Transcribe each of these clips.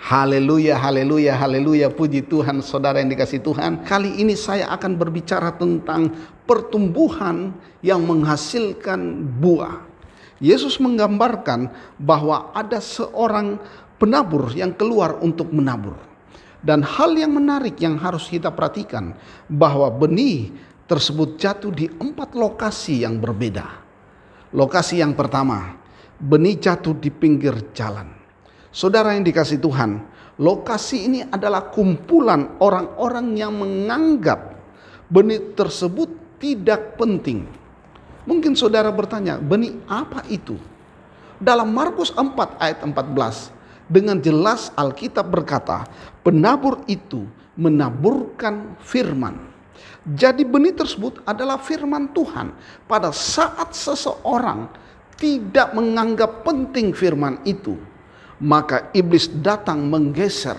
Haleluya, haleluya, haleluya. Puji Tuhan, saudara yang dikasihi Tuhan. Kali ini saya akan berbicara tentang pertumbuhan yang menghasilkan buah. Yesus menggambarkan bahwa ada seorang penabur yang keluar untuk menabur. Dan hal yang menarik yang harus kita perhatikan, bahwa benih tersebut jatuh di 4 lokasi yang berbeda. Lokasi yang pertama, benih jatuh di pinggir jalan. Saudara yang dikasihi Tuhan, lokasi ini adalah kumpulan orang-orang yang menganggap benih tersebut tidak penting. Mungkin saudara bertanya, benih apa itu? Dalam Markus 4 ayat 14, dengan jelas Alkitab berkata, penabur itu menaburkan firman. Jadi benih tersebut adalah firman Tuhan. Pada saat seseorang tidak menganggap penting firman itu, maka iblis datang menggeser.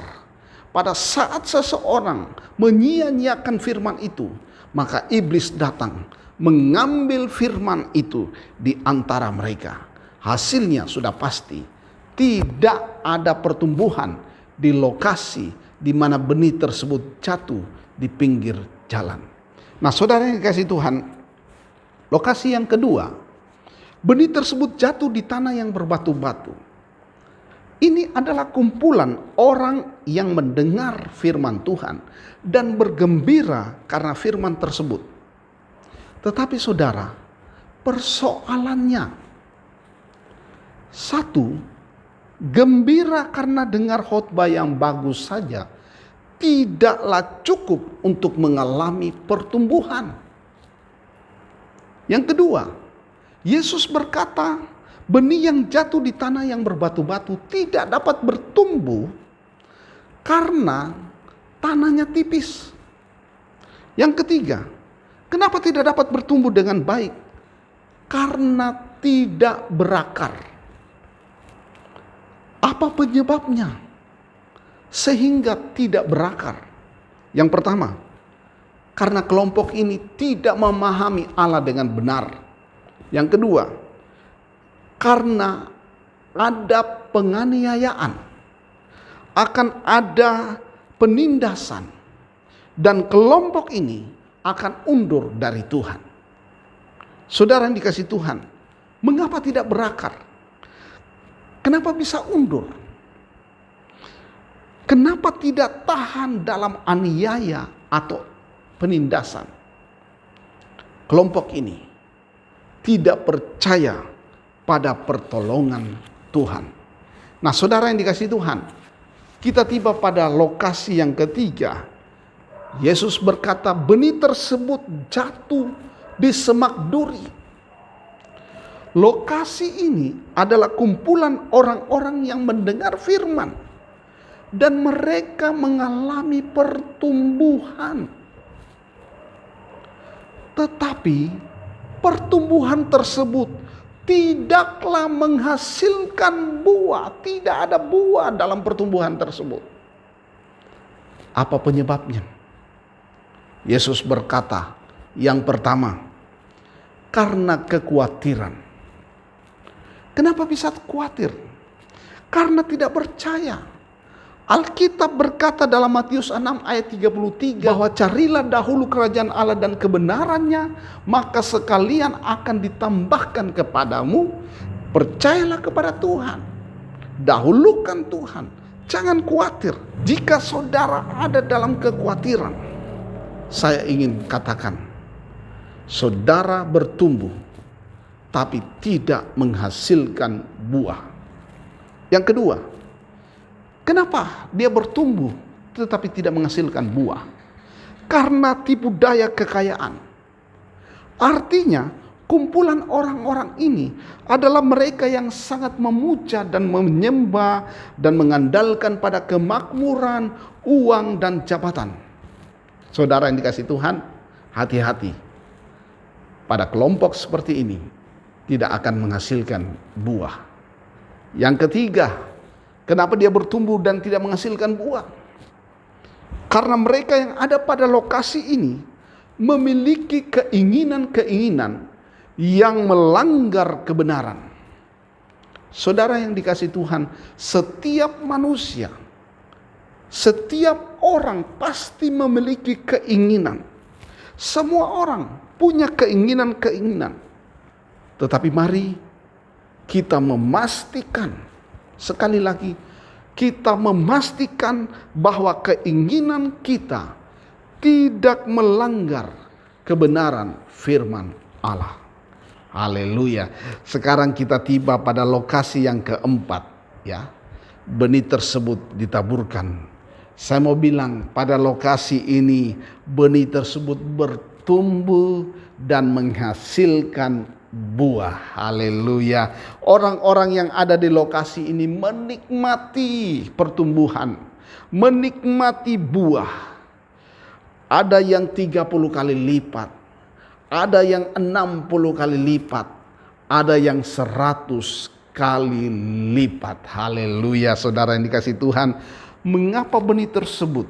Pada saat seseorang menyia-nyiakan firman itu, maka iblis datang mengambil firman itu di antara mereka. Hasilnya sudah pasti, tidak ada pertumbuhan di lokasi di mana benih tersebut jatuh di pinggir jalan. Nah, saudara yang dikasihi Tuhan, lokasi yang kedua, benih tersebut jatuh di tanah yang berbatu-batu. Ini adalah kumpulan orang yang mendengar firman Tuhan dan bergembira karena firman tersebut. Tetapi saudara, persoalannya, satu, gembira karena dengar khotbah yang bagus saja tidaklah cukup untuk mengalami pertumbuhan. Yang kedua, Yesus berkata, benih yang jatuh di tanah yang berbatu-batu tidak dapat bertumbuh karena tanahnya tipis. Yang ketiga, kenapa tidak dapat bertumbuh dengan baik? Karena tidak berakar. Apa penyebabnya sehingga tidak berakar? Yang pertama, karena kelompok ini tidak memahami Allah dengan benar. Yang kedua, karena ada penganiayaan, akan ada penindasan, dan kelompok ini akan undur dari Tuhan. Saudara yang dikasihi Tuhan, mengapa tidak berakar? Kenapa bisa undur? Kenapa tidak tahan dalam aniaya atau penindasan? Kelompok ini tidak percaya pada pertolongan Tuhan. Nah, saudara yang dikasihi Tuhan, kita tiba pada lokasi yang ketiga. Yesus berkata, benih tersebut jatuh di semak duri. Lokasi ini adalah kumpulan orang-orang yang mendengar firman dan mereka mengalami pertumbuhan. Tetapi pertumbuhan tersebut tidaklah menghasilkan buah. Tidak ada buah dalam pertumbuhan tersebut. Apa penyebabnya? Yesus berkata, yang pertama, karena kekhawatiran. Kenapa bisa khawatir? Karena tidak percaya. Alkitab berkata dalam Matius 6 ayat 33 bahwa carilah dahulu kerajaan Allah dan kebenarannya, maka sekalian akan ditambahkan kepadamu. Percayalah kepada Tuhan. Dahulukan Tuhan. Jangan khawatir. Jika saudara ada dalam kekhawatiran, saya ingin katakan, saudara bertumbuh tapi tidak menghasilkan buah. Yang kedua, kenapa dia bertumbuh tetapi tidak menghasilkan buah? Karena tipu daya kekayaan. Artinya, kumpulan orang-orang ini adalah mereka yang sangat memuja dan menyembah dan mengandalkan pada kemakmuran, uang, dan jabatan. Saudara yang dikasihi Tuhan, hati-hati. Pada kelompok seperti ini tidak akan menghasilkan buah. Yang ketiga, kenapa dia bertumbuh dan tidak menghasilkan buah? Karena mereka yang ada pada lokasi ini memiliki keinginan-keinginan yang melanggar kebenaran. Saudara yang dikasihi Tuhan, setiap manusia Setiap orang pasti memiliki keinginan. Semua orang punya keinginan-keinginan. Tetapi mari kita memastikan, sekali lagi, kita memastikan bahwa keinginan kita tidak melanggar kebenaran firman Allah. Haleluya. Sekarang kita tiba pada lokasi yang keempat, ya. Benih tersebut ditaburkan. Saya mau bilang, pada lokasi ini benih tersebut bertumbuh dan menghasilkan buah. Haleluya. Orang-orang yang ada di lokasi ini menikmati pertumbuhan, menikmati buah. Ada yang 30 kali lipat, ada yang 60 kali lipat, ada yang 100 kali lipat. Haleluya. Saudara yang dikasihi Tuhan, mengapa benih tersebut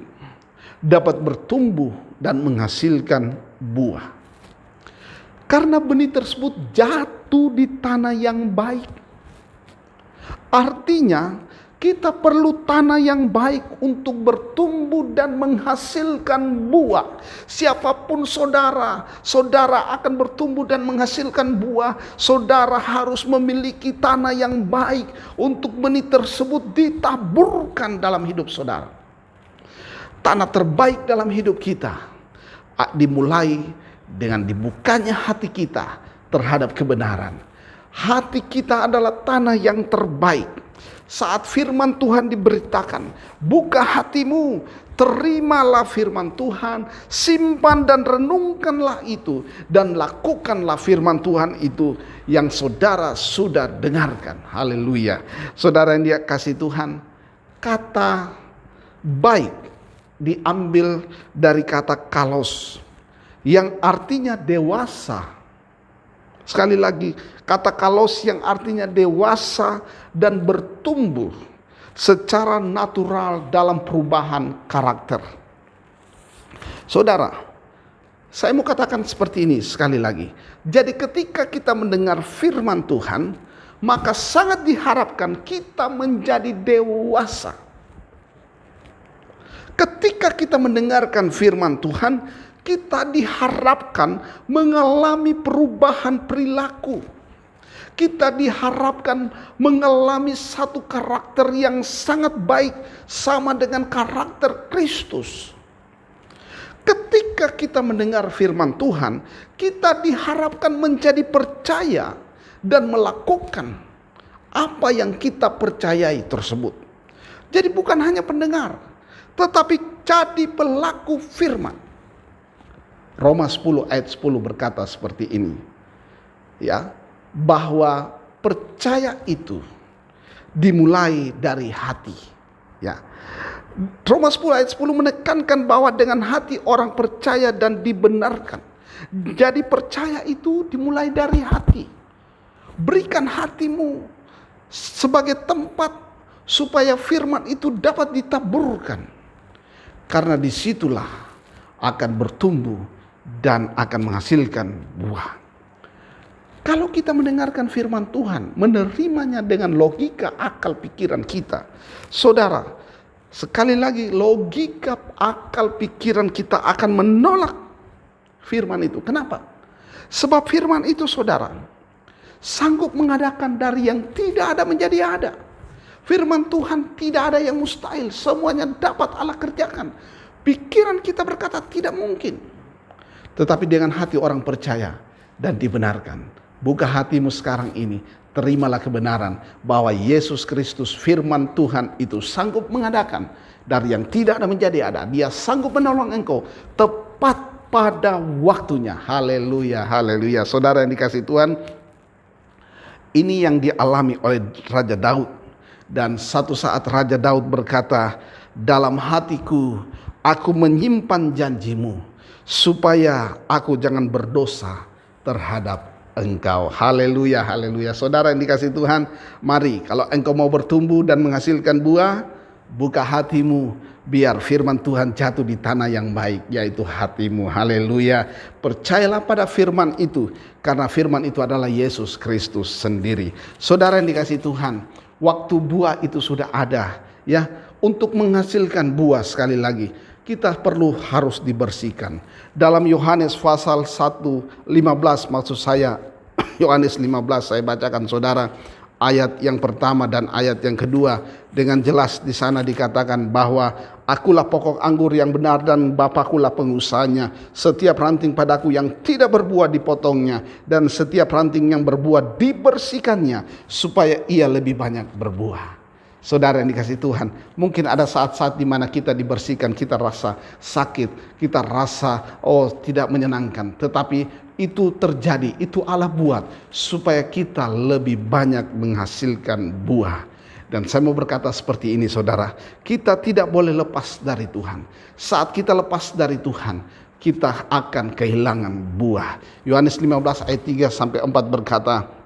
dapat bertumbuh dan menghasilkan buah? Karena benih tersebut jatuh di tanah yang baik. Artinya kita perlu tanah yang baik untuk bertumbuh dan menghasilkan buah. Siapapun saudara akan bertumbuh dan menghasilkan buah. Saudara harus memiliki tanah yang baik untuk benih tersebut ditaburkan dalam hidup saudara. Tanah terbaik dalam hidup kita dimulai dengan dibukanya hati kita terhadap kebenaran. Hati kita adalah tanah yang terbaik. Saat firman Tuhan diberitakan, buka hatimu, terimalah firman Tuhan, simpan dan renungkanlah itu, dan lakukanlah firman Tuhan itu yang saudara sudah dengarkan. Haleluya. Saudara yang dikasihi Tuhan, kata baik diambil dari kata kalos, yang artinya dewasa. Sekali lagi, kata kalos yang artinya dewasa dan bertumbuh secara natural dalam perubahan karakter. Saudara, saya mau katakan seperti ini sekali lagi. Jadi ketika kita mendengar firman Tuhan, maka sangat diharapkan kita menjadi dewasa. Ketika kita mendengarkan firman Tuhan, kita diharapkan mengalami perubahan perilaku. Kita diharapkan mengalami satu karakter yang sangat baik sama dengan karakter Kristus. Ketika kita mendengar firman Tuhan, kita diharapkan menjadi percaya dan melakukan apa yang kita percayai tersebut. Jadi bukan hanya pendengar, tetapi jadi pelaku firman. Roma 10 ayat 10 berkata seperti ini, ya, bahwa percaya itu dimulai dari hati, ya. Roma 10 ayat 10 menekankan bahwa dengan hati orang percaya dan dibenarkan. Jadi percaya itu dimulai dari hati. Berikan hatimu sebagai tempat supaya firman itu dapat ditaburkan, karena disitulah akan bertumbuh dan akan menghasilkan buah. Kalau kita mendengarkan firman Tuhan, menerimanya dengan logika akal pikiran kita, saudara, sekali lagi logika akal pikiran kita akan menolak firman itu. Kenapa? Sebab firman itu, saudara, sanggup mengadakan dari yang tidak ada menjadi ada. Firman Tuhan tidak ada yang mustahil, semuanya dapat Allah kerjakan. Pikiran kita berkata tidak mungkin. Tetapi dengan hati orang percaya dan dibenarkan. Buka hatimu sekarang ini, terimalah kebenaran bahwa Yesus Kristus firman Tuhan itu sanggup mengadakan dari yang tidak ada menjadi ada. Dia sanggup menolong engkau tepat pada waktunya. Haleluya, haleluya. Saudara yang dikasihi Tuhan, ini yang dialami oleh Raja Daud. Dan satu saat Raja Daud berkata, dalam hatiku aku menyimpan janjimu, supaya aku jangan berdosa terhadap engkau. Haleluya, haleluya. Saudara yang dikasihi Tuhan, mari kalau engkau mau bertumbuh dan menghasilkan buah, buka hatimu, biar firman Tuhan jatuh di tanah yang baik, yaitu hatimu. Haleluya. Percayalah pada firman itu, karena firman itu adalah Yesus Kristus sendiri. Saudara yang dikasihi Tuhan, waktu buah itu sudah ada, ya. untuk menghasilkan buah sekali lagi, kita harus dibersihkan. Dalam Yohanes pasal 1:15, maksud saya Yohanes 15, saya bacakan saudara ayat yang pertama dan ayat yang kedua. Dengan jelas di sana dikatakan bahwa akulah pokok anggur yang benar dan Bapakulah pengusahanya. Setiap ranting padaku yang tidak berbuah dipotongnya, dan setiap ranting yang berbuah dibersihkannya, supaya ia lebih banyak berbuah. Saudara yang dikasihi Tuhan, mungkin ada saat-saat di mana kita dibersihkan, kita rasa sakit, kita rasa tidak menyenangkan. Tetapi itu terjadi, itu Allah buat supaya kita lebih banyak menghasilkan buah. Dan saya mau berkata seperti ini saudara, kita tidak boleh lepas dari Tuhan. Saat kita lepas dari Tuhan, kita akan kehilangan buah. Yohanes 15 ayat 3-4 berkata,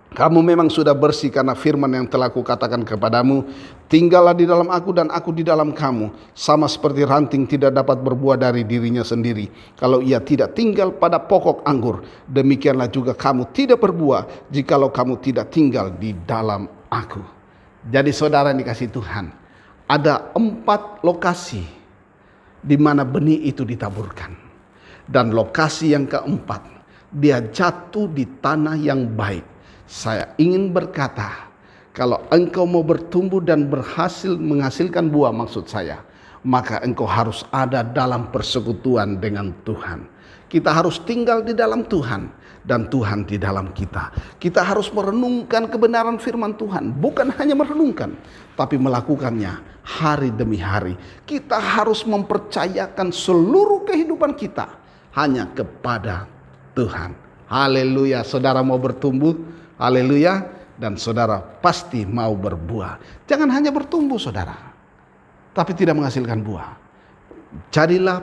kamu memang sudah bersih karena firman yang telah kukatakan kepadamu. Tinggallah di dalam aku dan aku di dalam kamu. Sama seperti ranting tidak dapat berbuah dari dirinya sendiri kalau ia tidak tinggal pada pokok anggur, demikianlah juga kamu tidak berbuah jikalau kamu tidak tinggal di dalam aku. Jadi saudara yang dikasihi Tuhan, ada 4 lokasi di mana benih itu ditaburkan. Dan lokasi yang keempat, dia jatuh di tanah yang baik. Saya ingin berkata, kalau engkau mau bertumbuh dan berhasil menghasilkan buah, maksud saya, maka engkau harus ada dalam persekutuan dengan Tuhan. Kita harus tinggal di dalam Tuhan dan Tuhan di dalam kita. Kita harus merenungkan kebenaran firman Tuhan, bukan hanya merenungkan, tapi melakukannya hari demi hari. Kita harus mempercayakan seluruh kehidupan kita hanya kepada Tuhan. Haleluya, saudara mau bertumbuh. Haleluya, dan saudara pasti mau berbuah. Jangan hanya bertumbuh saudara, tapi tidak menghasilkan buah. Jadilah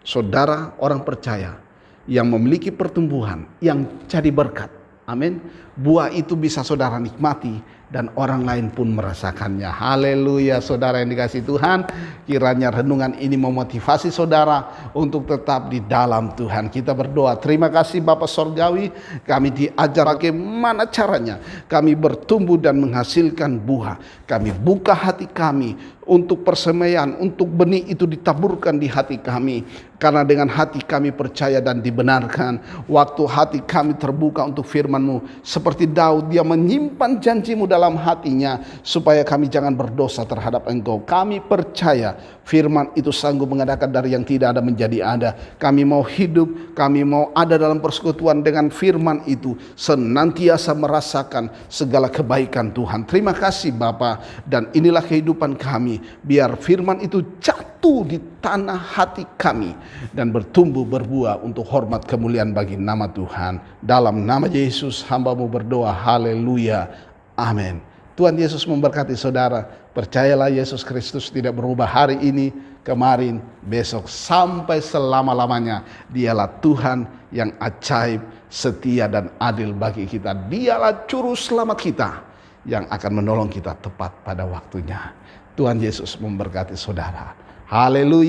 saudara orang percaya yang memiliki pertumbuhan, yang jadi berkat. Amin. Buah itu bisa saudara nikmati dan orang lain pun merasakannya. Haleluya, saudara yang dikasihi Tuhan. Kiranya renungan ini memotivasi saudara untuk tetap di dalam Tuhan. Kita berdoa. Terima kasih Bapa Sorgawi, kami diajar bagaimana caranya kami bertumbuh dan menghasilkan buah. Kami buka hati kami untuk persemaian, untuk benih itu ditaburkan di hati kami. Karena dengan hati kami percaya dan dibenarkan, waktu hati kami terbuka untuk firman-Mu, seperti Daud, dia menyimpan janji-Mu dalam hatinya supaya kami jangan berdosa terhadap Engkau. Kami percaya firman itu sanggup mengadakan dari yang tidak ada menjadi ada. Kami mau hidup, kami mau ada dalam persekutuan dengan firman itu, senantiasa merasakan segala kebaikan Tuhan. Terima kasih Bapa, dan inilah kehidupan kami. Biar firman itu jatuh di tanah hati kami dan bertumbuh berbuah untuk hormat kemuliaan bagi nama Tuhan. Dalam nama Yesus hamba-Mu berdoa. Haleluya. Amin. Tuhan Yesus memberkati saudara. Percayalah Yesus Kristus tidak berubah hari ini, kemarin, besok, sampai selama-lamanya. Dialah Tuhan yang ajaib, setia dan adil bagi kita. Dialah juru selamat kita yang akan menolong kita tepat pada waktunya. Tuhan Yesus memberkati saudara. Haleluya.